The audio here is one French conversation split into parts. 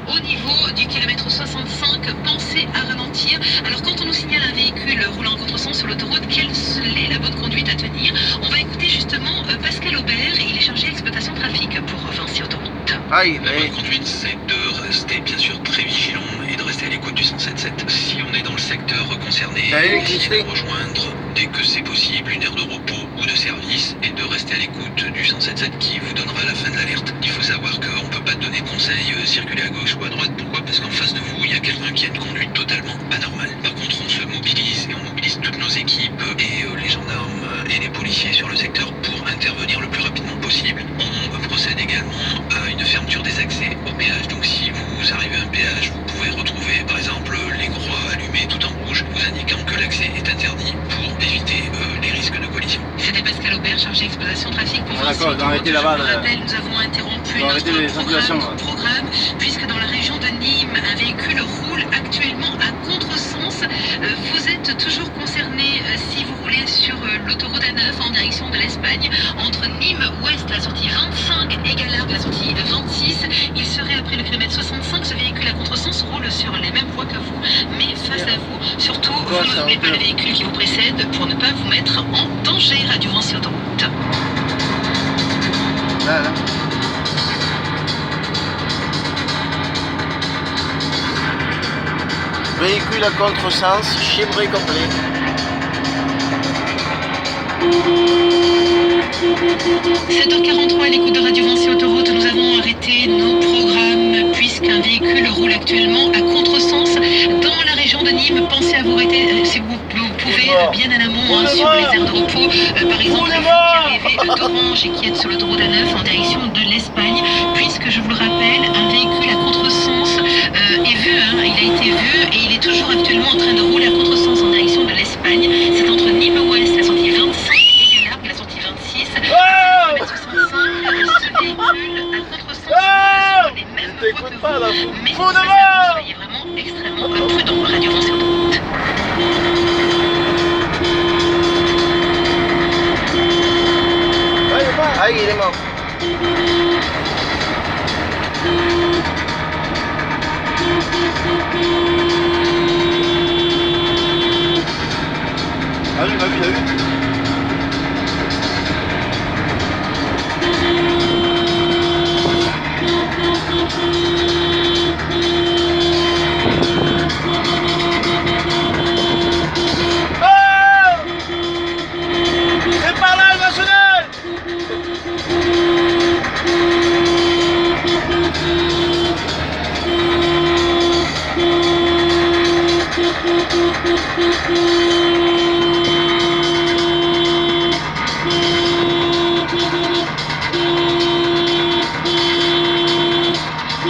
au niveau du kilomètre 65, pensez à ralentir. Alors quand on nous signale un véhicule roulant en contresens sur l'autoroute, quelle est la bonne conduite à tenir? On va écouter justement Pascal Aubert, il est chargé d'exploitation trafic pour Vinci Autoroute. La bonne conduite, c'est de rester bien sûr très vigilant et de rester à l'écoute du 177. Si on est dans le secteur concerné, essayez de rejoindre dès que c'est possible une aire de repos ou de service et de rester à l'écoute du 177 qui vous donnera la fin de l'alerte. Il faut savoir qu'on ne peut pas donner de conseils, circuler à gauche ou à droite. Pourquoi? Parce qu'en face de vous, il y a quelqu'un qui a une conduite totalement anormale. Par contre, on se mobilise et on mobilise toutes nos équipes et les gendarmes et les policiers sur le secteur pour intervenir le plus rapidement possible. On procède également à une fermeture des accès au péage. Donc si vous arrivez à un péage, vous pouvez retrouver par exemple les croix allumées tout en rouge, vous indiquant que l'accès est interdit pour éviter les risques de collision. C'était Pascal Aubert, chargé d'exploitation trafic pour Vinci. D'accord, arrêtez là-bas. Je vous rappelle, nous avons interrompu notre programme puisque dans la région de Nîmes, un véhicule roule actuellement à contresens. Vous êtes toujours concerné si vous roulez sur l'autoroute A9 en direction de l'Espagne, entre Nîmes Ouest, la sortie 25 et Galargue, la sortie 26. Il serait après le kilomètre 65. Ce véhicule à contresens roule sur les mêmes voies que vous, mais face à vous. Surtout, vous ne doublez pas le véhicule qui vous précède pour ne pas vous mettre en danger. Radio Vinci Autoroute. Véhicule à contresens, chibré complet. « 7h43 à l'écoute de Radio Vinci Autoroute, nous avons arrêté nos programmes puisqu'un véhicule roule actuellement à contresens dans la région de Nîmes. Pensez à vous arrêter si vous pouvez bien en amont sur les aires de repos. Par exemple, vous qui arrivez d'Orange et qui êtes sur l'autoroute A9 en direction de l'Espagne, puisque je vous le rappelle, un véhicule à contresens est vu, il a été vu et il est toujours actuellement en train de rouler à contresens en direction de l'Espagne. C'est entre Nîmes Ouest, la sortie 25 et Galargue, la sortie 26. Le 65, ce véhicule à contresens sur les mêmes voies que vous, mais soyez vraiment extrêmement prudent. Radio Vinci Autoroute. Ah, il est mort. Ah oui, il a vu. C'est par là, le national.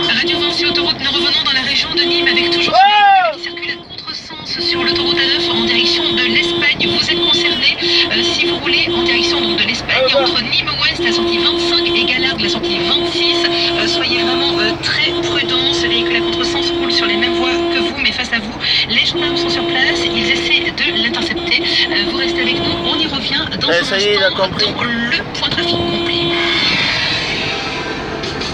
Radio Vinci Autoroute, nous revenons dans la région de Nîmes avec toujours ce véhicule qui circule à contresens sur l'autoroute A9 en direction de l'Espagne. Vous êtes concerné si vous roulez en direction donc, de l'Espagne entre Nîmes Ouest, la sortie 25 et Galargue, la sortie 26. Soyez vraiment très prudents. Ce véhicule à contresens roule sur les mêmes voies que vous, mais face à vous, les gendarmes sont sur place. Ils essaient de l'intercepter. Vous restez avec nous. On y revient dans un instant dans le point trafic complet.